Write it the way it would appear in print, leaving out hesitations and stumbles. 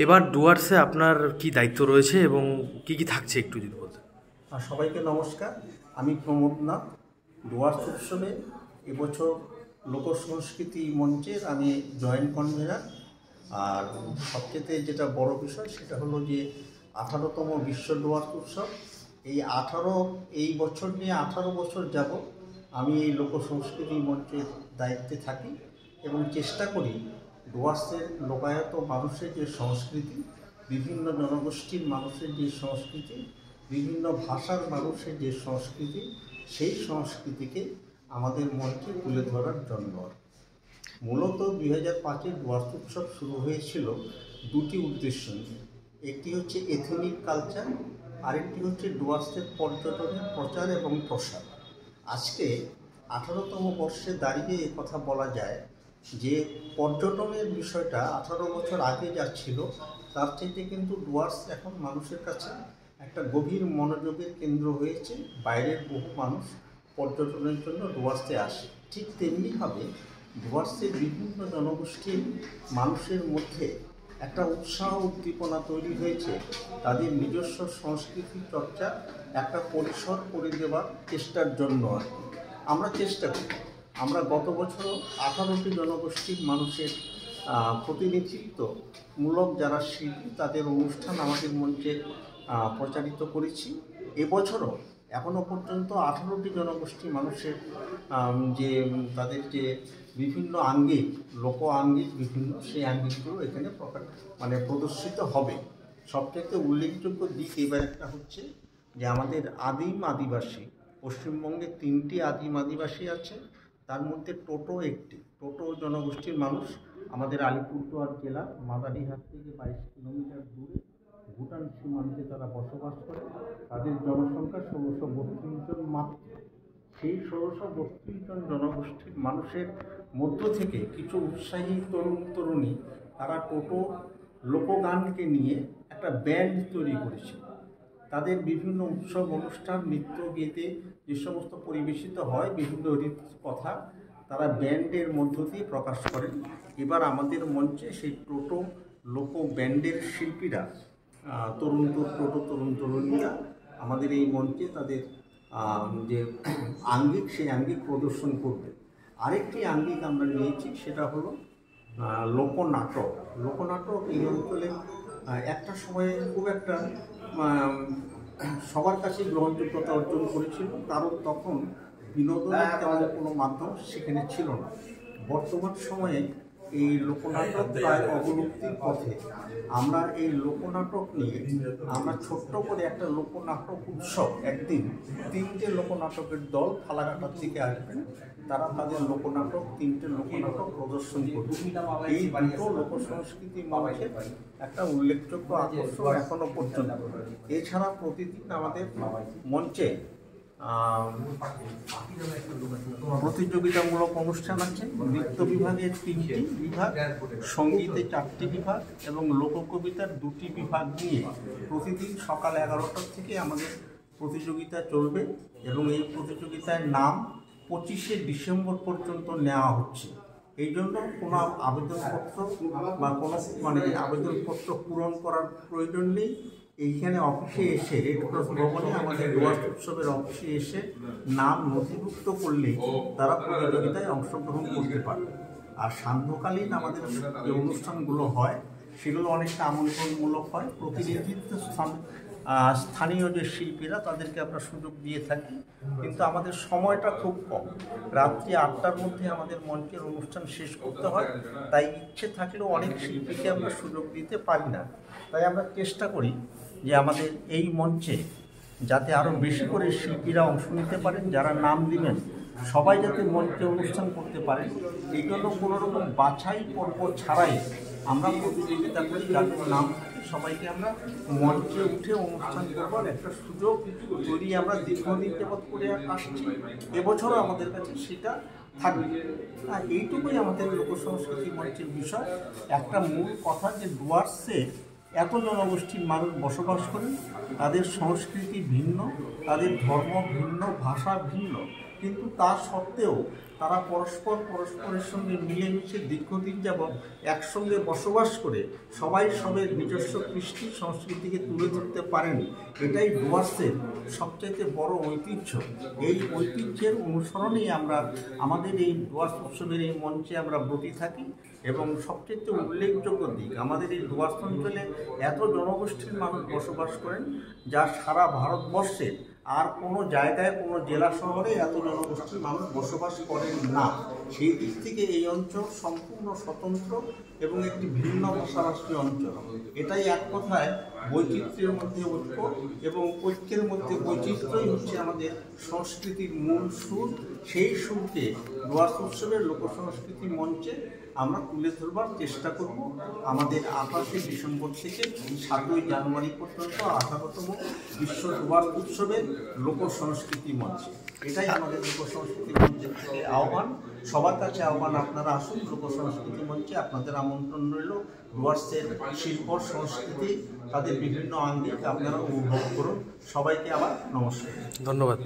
এবার ডুয়ার্সে আপনার কি দায়িত্ব রয়েছে এবং কি কি থাকছে একটু যদি বলতেন। সবাইকে নমস্কার, আমি প্রমোদ নাথ। ডুয়ার্স উৎসবে এবছর লোকসংস্কৃতি মঞ্চের আমি জয়েন্ট কনভেনার। আর সবচেয়ে যেটা বড় বিষয় সেটা হলো যে 18তম বিশ্ব ডুয়ার্স উৎসব। এই বছর নিয়ে 18 বছর যাব আমি এই লোকসংস্কৃতি মঞ্চের দায়িত্বে থাকি এবং চেষ্টা করি ডুয়ার্সের লোকায়ত মানুষের যে সংস্কৃতি, বিভিন্ন জনগোষ্ঠীর মানুষের যে সংস্কৃতি, বিভিন্ন ভাষার মানুষের যে সংস্কৃতি, সেই সংস্কৃতিকে আমাদের মঞ্চে তুলে ধরার জন্য। মূলত 2005-এ ডুয়ার্স উৎসব শুরু হয়েছিল দুটি উদ্দেশ্য নিয়ে। একটি হচ্ছে এথনিক কালচার, আরেকটি হচ্ছে ডুয়ার্সের পর্যটনের প্রচার এবং প্রসার। আজকে 18তম বর্ষে দাঁড়িয়ে কথা বলা যায় যে পর্যটনের বিষয়টা 18 বছর আগে যা ছিল তার চাইতে কিন্তু ডুয়ার্স এখন মানুষের কাছে একটা গভীর মনোযোগের কেন্দ্র হয়েছে। বাইরের বহু মানুষ পর্যটনের জন্য ডুয়ার্সে আসে। ঠিক তেমনিভাবে ডুয়ার্সের বিভিন্ন জনগোষ্ঠীর মানুষের মধ্যে একটা উৎসাহ উদ্দীপনা তৈরি হয়েছে তাদের নিজস্ব সংস্কৃতি চর্চা একটা পরিসর করে দেওয়ার চেষ্টার জন্য। আমরা চেষ্টা করি, আমরা গত বছর 18টি জনগোষ্ঠীর মানুষের প্রতিনিধিত্বমূলক যারা শিল্পী তাদের অনুষ্ঠান আমাদের মঞ্চে প্রচারিত করেছি। এবছরও এখনও পর্যন্ত 18টি জনগোষ্ঠী মানুষের যে তাদের যে বিভিন্ন আঙ্গিক, লোক আঙ্গিক বিভিন্ন, সেই আঙ্গিকগুলো এখানে প্রদর্শিত হবে। সবথেকে উল্লেখযোগ্য দিক এবার একটা হচ্ছে যে আমাদের আদিবাসী, পশ্চিমবঙ্গে 3টি আদিবাসী আছে, তার মধ্যে টোটো জনগোষ্ঠীর মানুষ আমাদের আলিপুরদুয়ার জেলা মাদারিহাট থেকে 22 কিলোমিটার দূরে ভুটান সীমান্তে তারা বসবাস করে। তাদের জনসংখ্যা 1632 জন মাত্র। সেই 1632 জন জনগোষ্ঠীর মানুষের মধ্য থেকে কিছু উৎসাহী তরুণী তারা টোটো লোকগানকে নিয়ে একটা ব্যান্ড তৈরি করেছে। তাদের বিভিন্ন উৎসব অনুষ্ঠান নৃত্য গীতে যে সমস্ত পরিবেশিত হয় বিভিন্ন কথা তারা ব্যান্ডের মধ্য দিয়ে প্রকাশ করেন। এবার আমাদের মঞ্চে সেই টোটো লোক ব্যান্ডের শিল্পীরা তরুণ তরুণীরা আমাদের এই মঞ্চে তাদের যে আঙ্গিক সেই আঙ্গিক প্রদর্শন করবে। আরেকটি আঙ্গিক আমরা নিয়েছি, সেটা হলো লোকনাটক। এই অঞ্চলে একটা সময়ে খুব একটা সবার কাছে গ্রহণযোগ্যতা অর্জন করেছিল, কারণ তখন বিনোদনের তেমন কোনো মাধ্যম সেখানে ছিল না। বর্তমান সময়ে এই লোকনাটক প্রায় অবলুপ্তির পথে। আমরা এই লোকনাটক নিয়ে আমরা ছোট্ট করে একটা লোকনাটক উৎসব, একদিন 3টে লোকনাটকের দল ফালাকাটার থেকে আসবেন, তারা তাদের তিনটে লোকনাটক প্রদর্শন করবে। এই দুটো লোকসংস্কৃতি মঞ্চের একটা উল্লেখযোগ্য আকর্ষণ এখনো পর্যন্ত। এছাড়া প্রতিদিন আমাদের মঞ্চে প্রতিযোগিতামূলক অনুষ্ঠান আছে। নৃত্য বিভাগের 3টি বিভাগ, সঙ্গীতে 4টি বিভাগ এবং লোককবিতার 2টি বিভাগ নিয়ে প্রতিদিন সকাল 11টার থেকে আমাদের প্রতিযোগিতা চলবে এবং এই প্রতিযোগিতার নাম 25শে ডিসেম্বর পর্যন্ত নেওয়া হচ্ছে। এই জন্য কোনো আবেদনপত্র বা কোনো আবেদনপত্র পূরণ করার প্রয়োজন নেই। এইখানে অফিসে এসে রেড ক্রস ভবনে আমাদের ডুয়ার্স উৎসবের অফিসে এসে নাম নথিভুক্ত করলেই তারা প্রতিযোগিতায় অংশগ্রহণ করতে পারবে। আর সান্ধ্যকালীন আমাদের যে অনুষ্ঠানগুলো হয় সেগুলো অনেকটা আমন্ত্রণমূলক হয়। প্রতিনিধিত্ব স্থানীয় যে শিল্পীরা তাদেরকে আমরা সুযোগ দিয়ে থাকি, কিন্তু আমাদের সময়টা খুব কম। রাত্রি 8টার মধ্যে আমাদের মঞ্চের অনুষ্ঠান শেষ করতে হয়, তাই ইচ্ছে থাকলেও অনেক শিল্পীকে আমরা সুযোগ দিতে পারি না। তাই আমরা চেষ্টা করি যে আমাদের এই মঞ্চে যাতে আরও বেশি করে শিল্পীরা অংশ নিতে পারেন, যারা নাম দিবেন সবাই যাতে মঞ্চে অনুষ্ঠান করতে পারেন। এই জন্য কোনোরকম বাছাই পর্ব ছাড়াই আমরা প্রতিযোগিতা করি, যাদের নাম সবাইকে আমরা মঞ্চে উঠে অনুষ্ঠান করবার একটা সুযোগ তৈরি আমরা দীর্ঘদিন যাবৎ করে আসছি। এবছরও আমাদের কাছে সেটা থাকবে। এইটুকুই আমাদের লোকসংস্কৃতি মঞ্চের বিষয়। একটা মূল কথা যে ডুয়ার্সে এত জনগোষ্ঠীর মানুষ বসবাস করেন, তাদের সংস্কৃতি ভিন্ন, তাদের ধর্ম ভিন্ন, ভাষা ভিন্ন, কিন্তু তা সত্ত্বেও তারা পরস্পরের সঙ্গে মিলেমিশে দীর্ঘদিন যাবৎ একসঙ্গে বসবাস করে সবাই সবের নিজস্ব কৃষ্টি সংস্কৃতিকে তুলে ধরতে পারেন। এটাই ডুয়ার্সের সবচাইতে বড় ঐতিহ্য। এই ঐতিহ্যের অনুসরণেই আমরা আমাদের এই ডুয়ার্স উৎসবের এই মঞ্চে আমরা ব্রতী থাকি। এবং সবচেয়ে উল্লেখযোগ্য দিক, আমাদের এই ডুয়ার্স অঞ্চলে এত জনগোষ্ঠীর মানুষ বসবাস করেন যা সারা ভারতবর্ষের আর কোনো জায়গায়, কোনো জেলা শহরে এত জনগোষ্ঠীর মানুষ বসবাস করেন না। সেই দিক থেকে এই অঞ্চল সম্পূর্ণ স্বতন্ত্র এবং একটি ভিন্ন ভাষাভাষী অঞ্চল। এটাই এক কথায় বৈচিত্র্যের মধ্যে ঐক্য এবং ঐক্যের মধ্যে বৈচিত্র্যই হচ্ছে আমাদের সংস্কৃতির মূল সুর। সেই সুরকে ডুয়ার্স উৎসবের লোকসংস্কৃতি মঞ্চে আমরা তুলে ধরবার চেষ্টা করব। আমাদের 28শে ডিসেম্বর থেকে 7ই জানুয়ারি পর্যন্ত 18তম বিশ্ব ডুয়ার্স উৎসবের লোকসংস্কৃতি মঞ্চে। এটাই আমাদের লোকসংস্কৃতি মঞ্চের থেকে আহ্বান। সবার কাছে আহ্বান, আপনারা আসুন লোকসংস্কৃতি মঞ্চে। আপনাদের আমন্ত্রণ রইল। ডুয়ার্সের শিল্প সংস্কৃতি, তাদের বিভিন্ন আঙ্গিক আপনারা উপভোগ করুন। সবাইকে আবার নমস্কার, ধন্যবাদ।